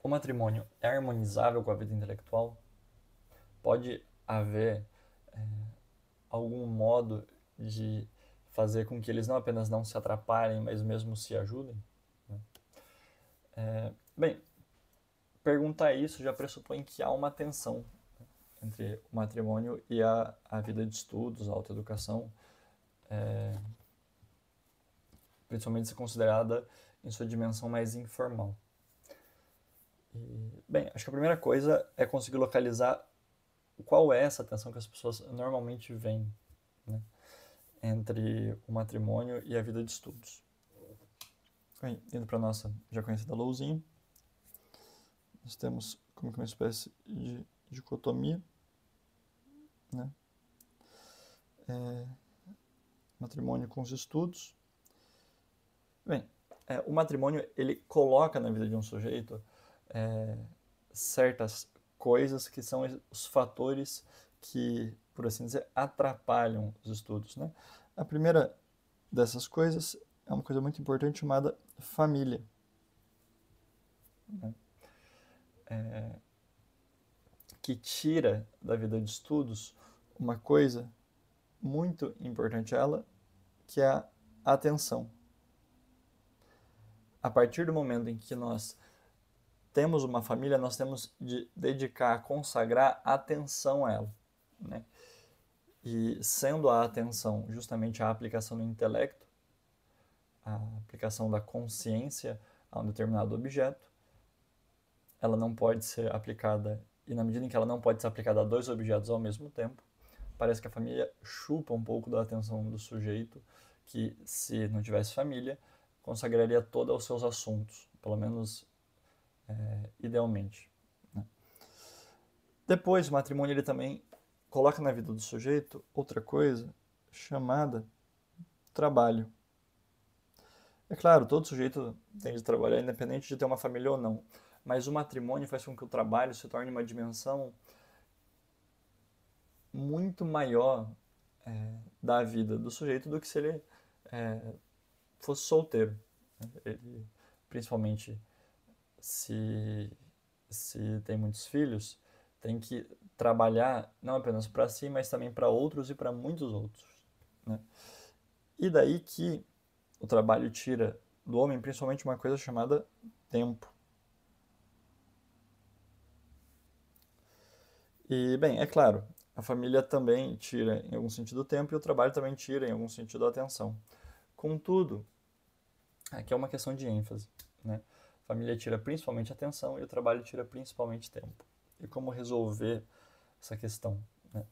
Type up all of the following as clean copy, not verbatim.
O matrimônio é harmonizável com a vida intelectual? Pode haver algum modo de fazer com que eles não apenas não se atrapalhem, mas mesmo se ajudem? Bem, perguntar isso já pressupõe que há uma tensão entre o matrimônio e a vida de estudos, a autoeducação, principalmente se considerada em sua dimensão mais informal. Bem, acho que a primeira coisa é conseguir localizar qual é essa tensão que as pessoas normalmente veem, né, entre o matrimônio e a vida de estudos. Bem, indo para a nossa já conhecida lousinha, nós temos como que uma espécie de dicotomia, né? Matrimônio com os estudos. Bem, o matrimônio ele coloca na vida de um sujeito certas coisas que são os fatores que, por assim dizer, atrapalham os estudos, né? A primeira dessas coisas é uma coisa muito importante chamada família, né? Que tira da vida de estudos uma coisa muito importante a ela, que é a atenção. A partir do momento em que nós temos uma família, nós temos de dedicar, consagrar atenção a ela, né? E sendo a atenção justamente a aplicação do intelecto, a aplicação da consciência a um determinado objeto, ela não pode ser aplicada, e na medida em que ela não pode ser aplicada a dois objetos ao mesmo tempo, parece que a família chupa um pouco da atenção do sujeito, que se não tivesse família, consagraria toda aos seus assuntos, pelo menos idealmente, né? Depois, o matrimônio ele também coloca na vida do sujeito outra coisa chamada trabalho. É claro, todo sujeito tem de trabalhar independente de ter uma família ou não, mas o matrimônio faz com que o trabalho se torne uma dimensão muito maior da vida do sujeito do que se ele fosse solteiro, né? Ele, principalmente se, se tem muitos filhos, tem que trabalhar não apenas para si, mas também para outros e para muitos outros, né? E daí que o trabalho tira do homem principalmente uma coisa chamada tempo. E, bem, é claro, a família também tira em algum sentido o tempo e o trabalho também tira em algum sentido a atenção. Contudo, aqui é uma questão de ênfase, né? A família tira principalmente atenção e o trabalho tira principalmente tempo. E como resolver essa questão, né?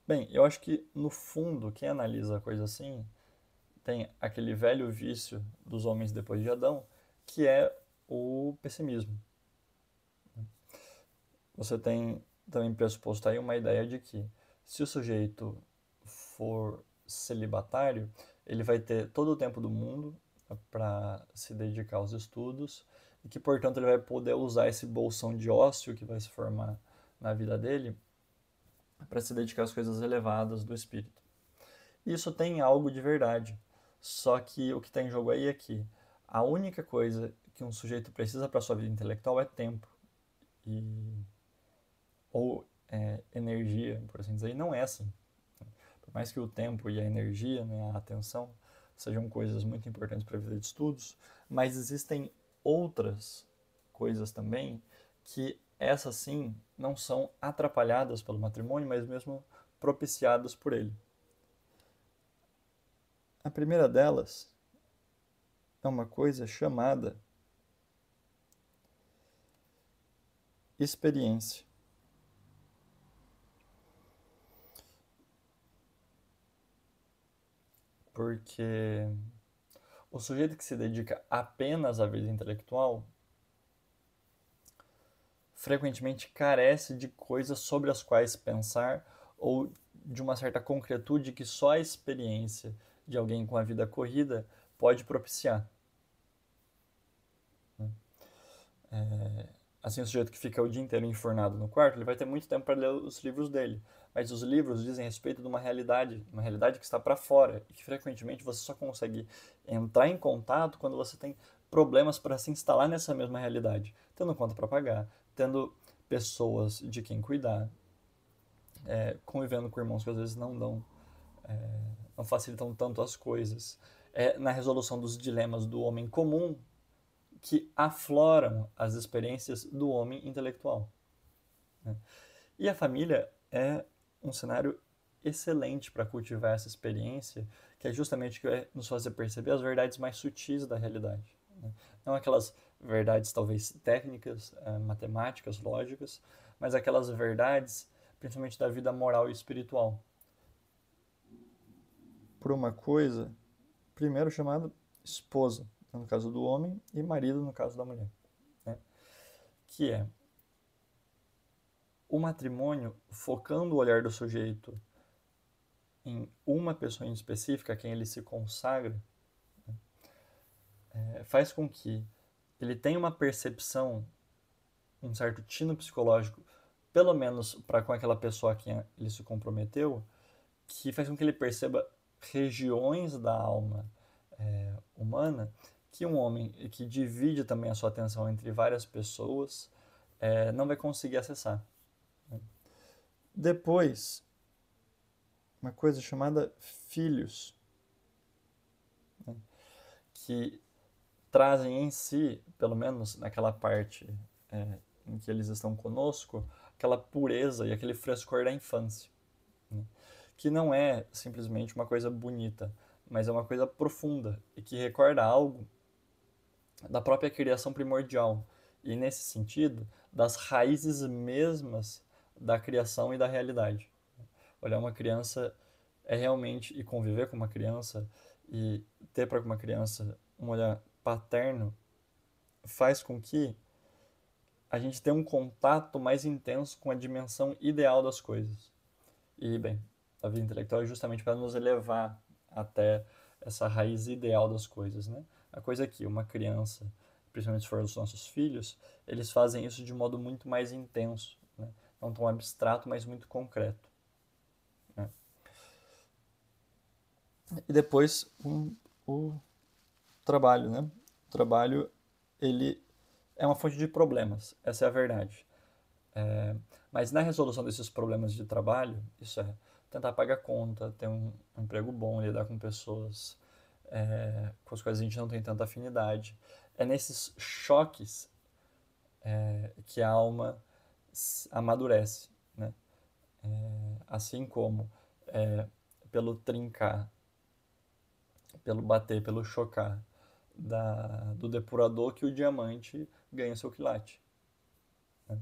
Bem, eu acho que no fundo, quem analisa a coisa assim tem aquele velho vício dos homens depois de Adão, que é o pessimismo. Você tem também pressuposto aí uma ideia de que se o sujeito for celibatário, ele vai ter todo o tempo do mundo para se dedicar aos estudos e que, portanto, ele vai poder usar esse bolsão de ócio que vai se formar na vida dele para se dedicar às coisas elevadas do espírito. Isso tem algo de verdade, só que o que está em jogo aí é que a única coisa que um sujeito precisa para sua vida intelectual é tempo e ou energia, por assim dizer, e não é assim. Por mais que o tempo e a energia, né, a atenção, sejam coisas muito importantes para a vida de estudos, mas existem outras coisas também que essas sim não são atrapalhadas pelo matrimônio, mas mesmo propiciadas por ele. A primeira delas é uma coisa chamada experiência. Porque o sujeito que se dedica apenas à vida intelectual frequentemente carece de coisas sobre as quais pensar ou de uma certa concretude que só a experiência de alguém com a vida corrida pode propiciar. Assim, o sujeito que fica o dia inteiro enfurnado no quarto, ele vai ter muito tempo para ler os livros dele. Mas os livros dizem respeito de uma realidade que está para fora e que frequentemente você só consegue entrar em contato quando você tem problemas para se instalar nessa mesma realidade, tendo conta para pagar, tendo pessoas de quem cuidar, convivendo com irmãos que às vezes não facilitam tanto as coisas, na resolução dos dilemas do homem comum que afloram as experiências do homem intelectual, né? E a família é um cenário excelente para cultivar essa experiência, que é justamente o que vai nos fazer perceber as verdades mais sutis da realidade, né? Não aquelas verdades talvez técnicas, matemáticas, lógicas, mas aquelas verdades principalmente da vida moral e espiritual. Por uma coisa, primeiro chamada esposa, no caso do homem, e marido, no caso da mulher, né? Que é o matrimônio focando o olhar do sujeito em uma pessoa em específica, a quem ele se consagra, faz com que ele tenha uma percepção, um certo tino psicológico, pelo menos para com aquela pessoa a quem ele se comprometeu, que faz com que ele perceba regiões da alma humana que um homem que divide também a sua atenção entre várias pessoas não vai conseguir acessar. Depois, uma coisa chamada filhos, né, que trazem em si, pelo menos naquela parte em que eles estão conosco, aquela pureza e aquele frescor da infância, né, que não é simplesmente uma coisa bonita, mas é uma coisa profunda e que recorda algo da própria criação primordial e, nesse sentido, das raízes mesmas da criação e da realidade. Olhar uma criança realmente, e conviver com uma criança, e ter para uma criança um olhar paterno, faz com que a gente tenha um contato mais intenso com a dimensão ideal das coisas. E, bem, a vida intelectual é justamente para nos elevar até essa raiz ideal das coisas, né? A coisa é que uma criança, principalmente se for os nossos filhos, eles fazem isso de modo muito mais intenso, né? Não tão abstrato, mas muito concreto, né? E depois o trabalho, né? O trabalho, ele é uma fonte de problemas, essa é a verdade. Mas na resolução desses problemas de trabalho, isso é tentar pagar conta, ter um emprego bom, lidar com pessoas com as quais a gente não tem tanta afinidade. É nesses choques que a alma amadurece, né? Assim como pelo trincar, pelo bater, pelo chocar do depurador que o diamante ganha seu quilate, né?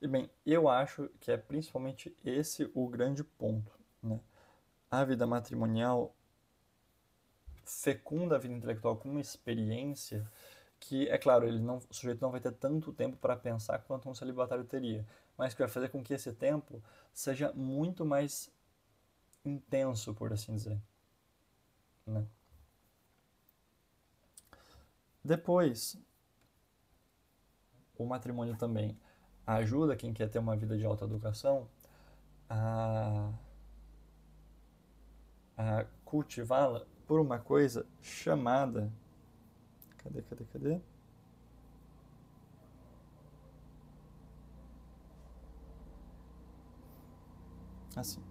E bem, eu acho que é principalmente esse o grande ponto, né? A vida matrimonial fecunda a vida intelectual com uma experiência que, é claro, o sujeito não vai ter tanto tempo para pensar quanto um celibatário teria, mas que vai fazer com que esse tempo seja muito mais intenso, por assim dizer, né? Depois, o matrimônio também ajuda quem quer ter uma vida de alta educação a, a cultivá-la por uma coisa chamada. Cadê? Assim.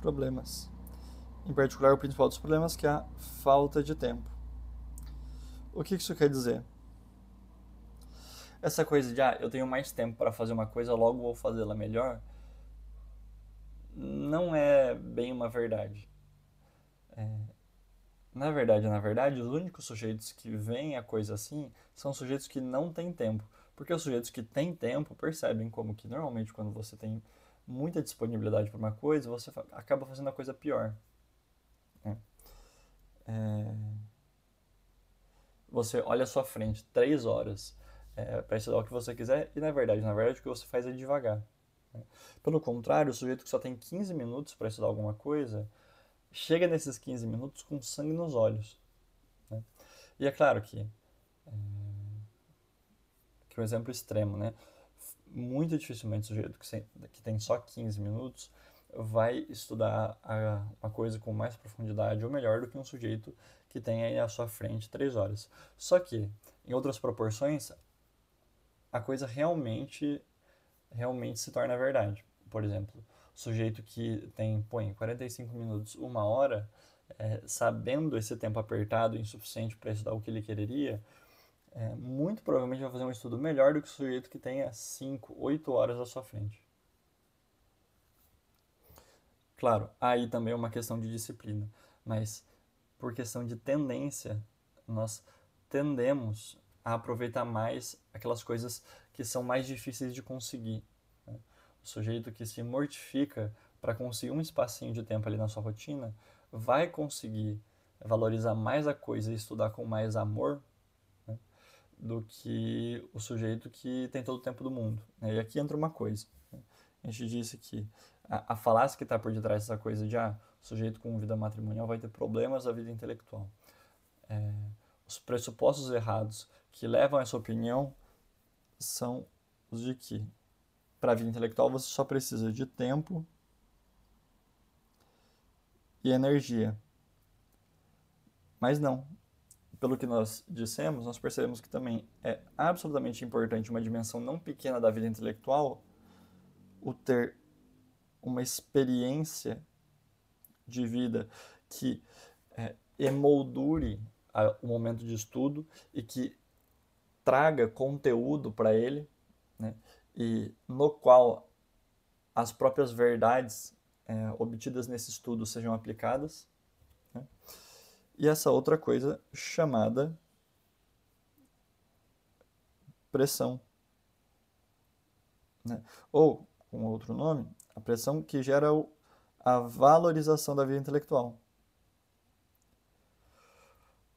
Problemas. Em particular, o principal dos problemas que é a falta de tempo. O que isso quer dizer? Essa coisa de, eu tenho mais tempo para fazer uma coisa, logo vou fazê-la melhor, não é bem uma verdade. Na verdade, os únicos sujeitos que veem a coisa assim são sujeitos que não têm tempo. Porque os sujeitos que têm tempo percebem como que normalmente quando você tem muita disponibilidade para uma coisa, você acaba fazendo a coisa pior, né? Você olha à sua frente 3 horas para estudar o que você quiser e na verdade o que você faz é devagar, né? Pelo contrário, o sujeito que só tem 15 minutos para estudar alguma coisa chega nesses 15 minutos com sangue nos olhos, né? E é claro que um exemplo extremo, né? muito dificilmente o sujeito que tem só 15 minutos vai estudar uma coisa com mais profundidade ou melhor do que um sujeito que tem aí à sua frente 3 horas. Só que, em outras proporções, a coisa realmente se torna verdade. Por exemplo, o sujeito que põe 45 minutos, 1 hora, sabendo esse tempo apertado e insuficiente para estudar o que ele quereria, muito provavelmente vai fazer um estudo melhor do que o sujeito que tenha 5, 8 horas à sua frente. Claro, aí também é uma questão de disciplina, mas por questão de tendência, nós tendemos a aproveitar mais aquelas coisas que são mais difíceis de conseguir, né? O sujeito que se mortifica para conseguir um espacinho de tempo ali na sua rotina vai conseguir valorizar mais a coisa e estudar com mais amor, né, do que o sujeito que tem todo o tempo do mundo, né? E aqui entra uma coisa, né? A gente disse que a falácia que está por detrás dessa coisa de o sujeito com vida matrimonial vai ter problemas da vida intelectual. Os pressupostos errados que levam a essa opinião são os de que para a vida intelectual você só precisa de tempo e energia. Mas não. Pelo que nós dissemos, nós percebemos que também é absolutamente importante uma dimensão não pequena da vida intelectual o ter uma experiência de vida que emoldure o momento de estudo e que traga conteúdo para ele, né, e no qual as próprias verdades obtidas nesse estudo sejam aplicadas, né, e essa outra coisa chamada pressão, né, ou, com outro nome, a pressão que gera a valorização da vida intelectual.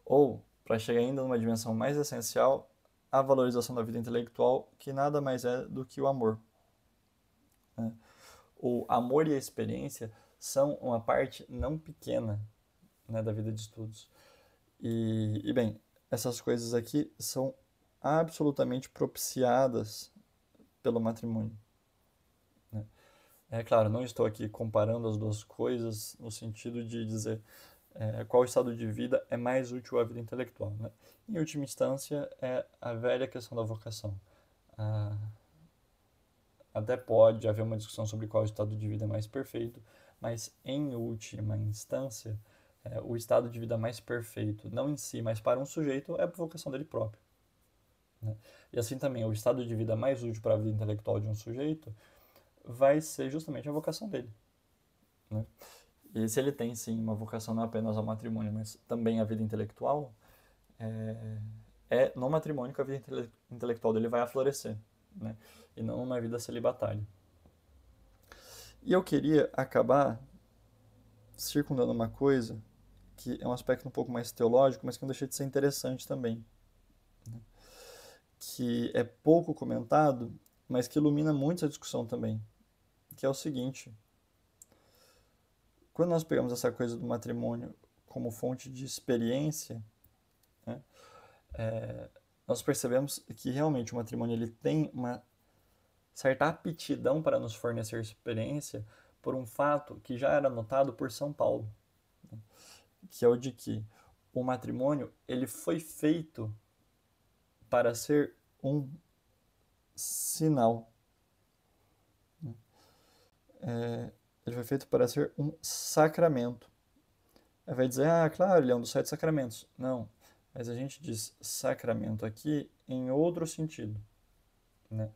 Ou, para chegar ainda numa dimensão mais essencial, a valorização da vida intelectual, que nada mais é do que o amor, né? O amor e a experiência são uma parte não pequena, né, da vida de estudos. E, bem, essas coisas aqui são absolutamente propiciadas pelo matrimônio, né? É claro, não estou aqui comparando as duas coisas no sentido de dizer qual estado de vida é mais útil à vida intelectual, né? Em última instância, é a velha questão da vocação. Até pode haver uma discussão sobre qual estado de vida é mais perfeito, mas em última instância, o estado de vida mais perfeito, não em si, mas para um sujeito, é a vocação dele próprio, né? E assim também, o estado de vida mais útil para a vida intelectual de um sujeito vai ser justamente a vocação dele, né? E se ele tem, sim, uma vocação não apenas ao matrimônio, mas também à vida intelectual, é no matrimônio que a vida intelectual dele vai aflorescer, né? E não numa vida celibatária. E eu queria acabar circundando uma coisa que é um aspecto um pouco mais teológico, mas que não deixa de ser interessante também, né? Que é pouco comentado, mas que ilumina muito essa discussão também, que é o seguinte: quando nós pegamos essa coisa do matrimônio como fonte de experiência, né, nós percebemos que realmente o matrimônio ele tem uma certa aptidão para nos fornecer experiência por um fato que já era notado por São Paulo, né, que é o de que o matrimônio ele foi feito para ser um sinal, né? Ele foi feito para ser um sacramento. Aí vai dizer, claro, ele é um dos 7 sacramentos. Não, mas a gente diz sacramento aqui em outro sentido, né?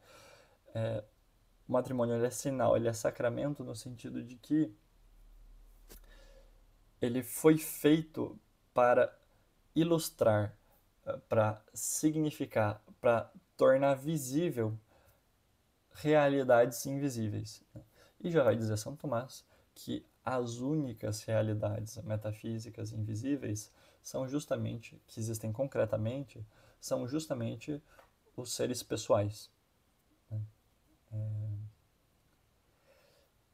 O matrimônio ele é sinal, ele é sacramento no sentido de que ele foi feito para ilustrar, para significar, para tornar visível realidades invisíveis, né? E já vai dizer São Tomás que as únicas realidades metafísicas invisíveis são justamente, que existem concretamente, são justamente os seres pessoais, né?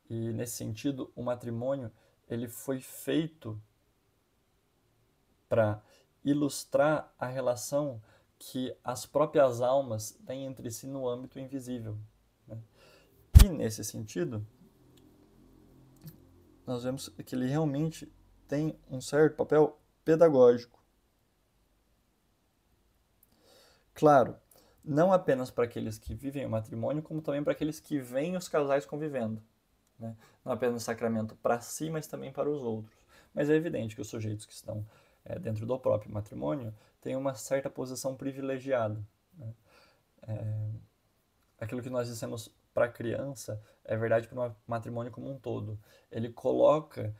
E nesse sentido, o matrimônio ele foi feito para ilustrar a relação que as próprias almas têm entre si no âmbito invisível, E nesse sentido, nós vemos que ele realmente tem um certo papel pedagógico. Claro, não apenas para aqueles que vivem o matrimônio, como também para aqueles que veem os casais convivendo, né? Não apenas sacramento para si, mas também para os outros. Mas é evidente que os sujeitos que estão dentro do próprio matrimônio têm uma certa posição privilegiada, né? Aquilo que nós dissemos para a criança é verdade para o matrimônio como um todo. Ele coloca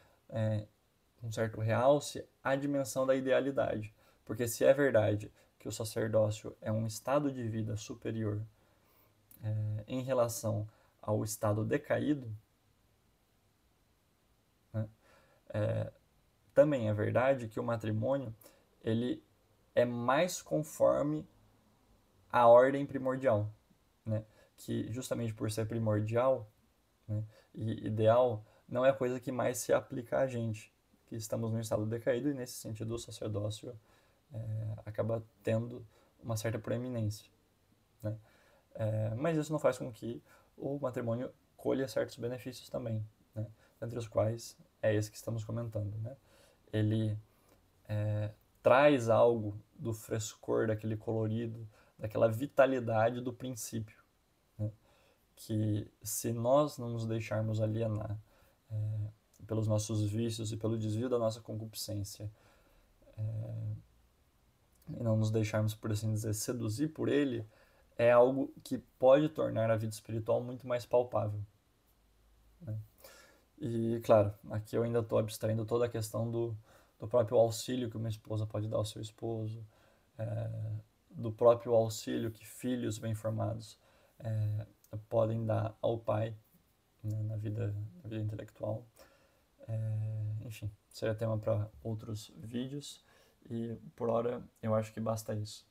um certo realce a dimensão da idealidade. Porque se é verdade que o sacerdócio é um estado de vida superior em relação ao estado decaído, né, também é verdade que o matrimônio ele é mais conforme a ordem primordial, né? Que justamente por ser primordial, né, e ideal, não é a coisa que mais se aplica a gente, que estamos num estado decaído, e nesse sentido o sacerdócio acaba tendo uma certa proeminência, né? Mas isso não faz com que o matrimônio colha certos benefícios também, né? Entre os quais é esse que estamos comentando, né? Ele traz algo do frescor, daquele colorido, daquela vitalidade do princípio, né? Que se nós não nos deixarmos alienar pelos nossos vícios e pelo desvio da nossa concupiscência, e não nos deixarmos, por assim dizer, seduzir por ele, é algo que pode tornar a vida espiritual muito mais palpável, né? E, claro, aqui eu ainda estou abstraindo toda a questão do próprio auxílio que uma esposa pode dar ao seu esposo, do próprio auxílio que filhos bem-formados podem dar ao pai, né, na vida intelectual. Enfim, seria tema para outros vídeos e por hora eu acho que basta isso.